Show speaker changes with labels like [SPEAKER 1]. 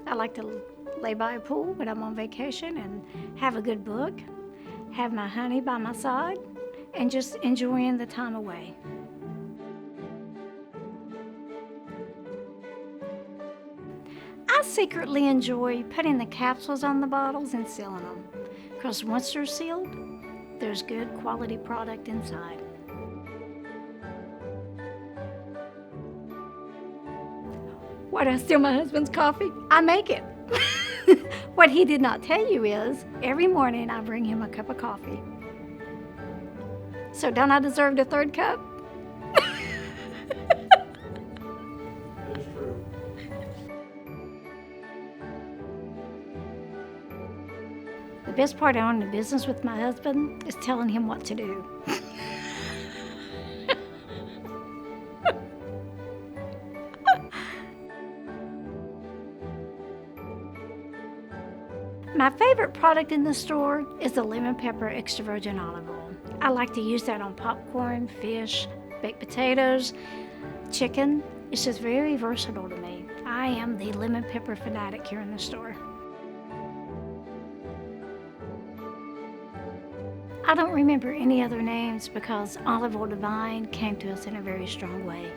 [SPEAKER 1] I like to lay by a pool when I'm on vacation and have a good book, have my honey by my side, and just enjoying the time away. I secretly enjoy putting the capsules on the bottles and sealing them, because once they're sealed, there's good quality product inside. Why do I steal my husband's coffee? I make it. What he did not tell you is every morning I bring him a cup of coffee. So don't I deserve the third cup?
[SPEAKER 2] It's true.
[SPEAKER 1] The best part of owning a business with my husband is telling him what to do. My favorite product in the store is the lemon pepper extra virgin olive oil. I like to use that on popcorn, fish, baked potatoes, chicken. It's just very versatile to me. I am the lemon pepper fanatic here in the store. I don't remember any other names because Olive Oil Divine came to us in a very strong way.